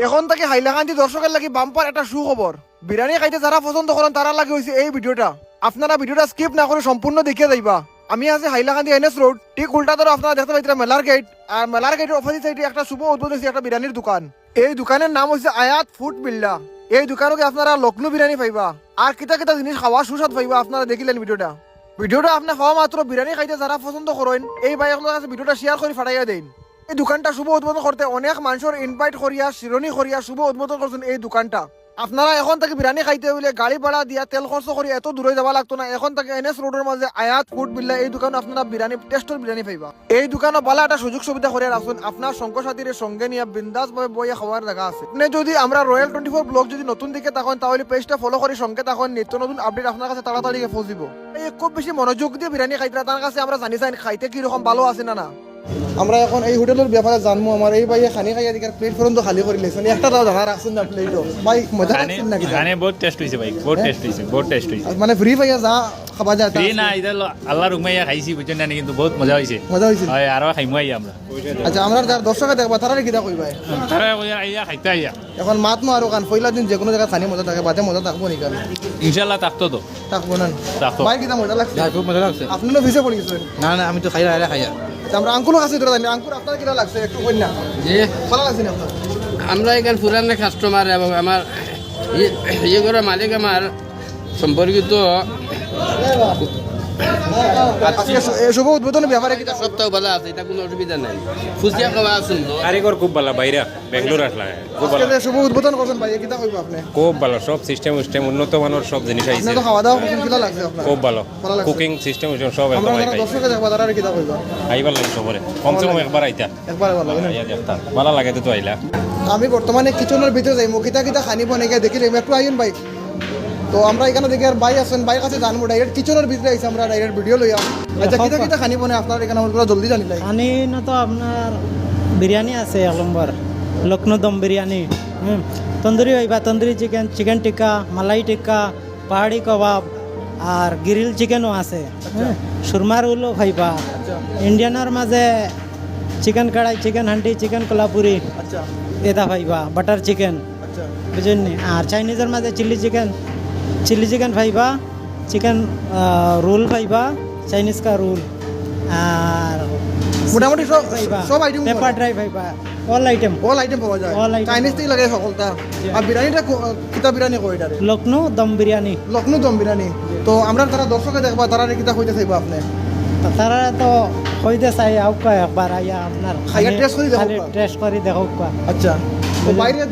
এখন থেকে হাইলাকান্দি দর্শকের লাগি বাম্পার একটা সুখবর। বিরিয়ানি খাইতে যারা পছন্দ করেন তারা লাগে হয়েছে এই ভিডিওটা। আপনারা ভিডিওটা স্কিপ না করে সম্পূর্ণ দেখিয়ে যাইবা। আমি আছি হাইলাকান্দি এনএস রোড, ঠিক উল্টা ধরো আপনারা দেখতে পাইতেন মেলার গেট, আর মেলার গেটের অপোজিট সাইডে একটা শুভ উদ্বোধন হয়েছে একটা বিরিয়ানির দোকান। এই দোকানের নাম হচ্ছে আয়াত ফুড বিল্লা। এই দোকানকে আপনারা লখনৌ বিরিয়ানি পাইবা আর কিতা কিতা জিনিস খাওয়া সুস্বাদ পাইবা। আপনারা দেখিলেন ভিডিওটা আপনি খাওয়া মাত্র বিরিয়ানি খাইতে যারা পছন্দ করেন এই ভাইয়ের কাছে ভিডিওটা শেয়ার করে ফাটাইয়া দেন। এই দোকানটা শুভ উদ্বোধন করতে অনেক মানুষের ইনভাইট করিয়া শিরোনি করিয়া শুভ উদ্বোধন করছেন এই দোকানটা। আপনারা এখন থেকে বিরিয়ানি খাইতে হইলে গাড়ি ভাড়া দিয়া তেল খরচ করে এত দূরে যাওয়া লাগতো না। এখন থেকে এনএস রোডের মাঝে আয়াত ফুড বিল্লা এই দোকানে আপনারা বিরিয়ানি টেস্টের বিরিয়ানি পাইবা। এই দোকানে ভালো একটা সুযোগ সুবিধা করে রাখছেন, আপনার সঙ্গসাথীর সঙ্গে নিয়ে বিন্দাস ভাবে বইয়া খাওয়ার জায়গা আছে। আপনি যদি আমরা রয়্যাল 24 ব্লগ যদি নতুন দিকে থাকেন তাহলে পেজটা ফলো করে সঙ্গে থাকুন, নিত্য নতুন আপডেট আপনার কাছে তাড়াতাড়ি পৌঁছিব। এই খুব বেশি মনোযোগ দিয়ে বিরিয়ানি খাইতে তার কাছে আমরা জানি চাই খাইতে কিরকম ভালো আছে না। আমরা এখন এই হোটেলের ব্যাপারে জানবো। আমার এই ভাইয়া খানি খাইয়া দিকে প্লেট পর্যন্ত খালি করে লেছেন, একটা দাও জানা রাখছেন না প্লেটও। ভাই মজা লাগছে নাকি? খানে বহুত টেস্ট হইছে ভাই, বহুত টেস্ট হইছে, বহুত টেস্ট হইছে। মানে ফ্রি ভাইয়া যা খাবা যায় ফ্রি না, ইদার আল্লাহর হুকমাইয়া খাইছি বুঝছেন না, কিন্তু বহুত মজা হইছে। মজা হইছে। হয় আর খাইমু আইয়া আমরা। আচ্ছা আমরা যারা দর্শকে দেখবা তারা কিটা কইবা? তারা কইয়া আইয়া খাইতে আইয়া। এখন মাত নো আর কান পয়লা দিন যে কোনো জায়গা খানি মজা থাকে, বাদে মজা থাকবো নি কান? ইনশাআল্লাহ থাকতো তো। থাকবো না। থাকতো। ভাই কিটা মজা লাগছে? খুব মজা লাগছে। আপনারও ভিসে পড়ে গেছেন? না না, আমি তো খাইয়া খাইয়া। আচ্ছা আমরা আঙ্কুলের কাছে ধরে জানি। আঙ্কুর আপনার কিটা লাগছে একটু কই না? যে ভালো লাগছে না আপনার? আমরা এখানে পুরানো কাস্টমার এবং আমার ইয়ে করার মালিক আমার সম্পর্কিত আজকে শুভ উদ্বোধনের ব্যাপারে কিটা সপ্তাহ ভালো আছে, এটা কোনো অসুবিধা নাই। ফুচিয়া খাওয়া আসুন কারিগর খুব ভালো, বাইরে বেঙ্গলোর আসলা খুব ভালো, আজকে যে শুভ উদ্বোধন করছেন ভাই কিটা কইবা আপনি? খুব ভালো। সব সিস্টেম উন্নত মানের সব জিনিস আপনি আইছে, তো খাওয়া দাওয়া কিটা লাগছে আপনার? খুব ভালো। ভালো লাগছে। কুকিং সিস্টেম সব আমরা একদম যারা আইতাই দর্শকে দেখবা তারা কিটা কইবা? আইবার লাগে সবরে, কমসে কম একবার আইতা একবার ভালো লাগে না? আইয়া দেখতা ভালো লাগে তো আইলা। আমি বর্তমানে কিচেনের ভিতরে যাই, কিতা কিতা খানি বনে গিয়ে দেখি একটু আইন ভাই। তো আমরা এখানে দেখি আর ভাই আছেন, ভাইয়ের কাছে জানবো ডাইরেক্ট কিচেনের ভিতরে আইছি আমরা ডাইরেক্ট ভিডিও লইয়া। আচ্ছা কিতা কিতা খানি বনে আপনার এখানে আমার পুরো জলদি জানি লাই। খানি না তো আপনার বিরিয়ানি আছে এক নম্বর, লখনৌ দম বিরিয়ানি, তন্দুরি হইবা, তন্দুরি চিকেন, চিকেন টিক্কা, মালাই টিক্কা, পাহাড়ি কাবাব আর গ্রিল চিকেনও আছে। সুরমা রোলও খাইবা। ইন্ডিয়ানের মাঝে চিকেন কড়াই, চিকেন হান্ডি, চিকেন কোলাপুরি আচ্ছা এটা খাইবা, বাটার চিকেন আচ্ছা বুঝলেন। আর চাইনিজের মাঝে চিলি চিকেন খাইবা, চিকেন রোল খাইবা, চাইনিজ কা রোল, আর মোটামুটি সব খাইবা, সব আইটেম পেপার ড্রাই খাইবা, অল আইটেম পাওয়া যায়। All item চাইনিজ থেকে লাগে সকলটা। আর বিরিয়ানিটা কিতা বিরিয়ানি কই এটারে? লখনৌ দম বিরিয়ানি। লখনৌ দম বিরিয়ানি। তো আমরা তারা দর্শকে দেখবা তারা কিতা কইতে চাইবা আপনি? তারা তো হইতে চাই আউকা একবার আইয়া আপনার খাইয়া taste করে দেখো। টেস্ট করে দেখো। আচ্ছা তো বাইরে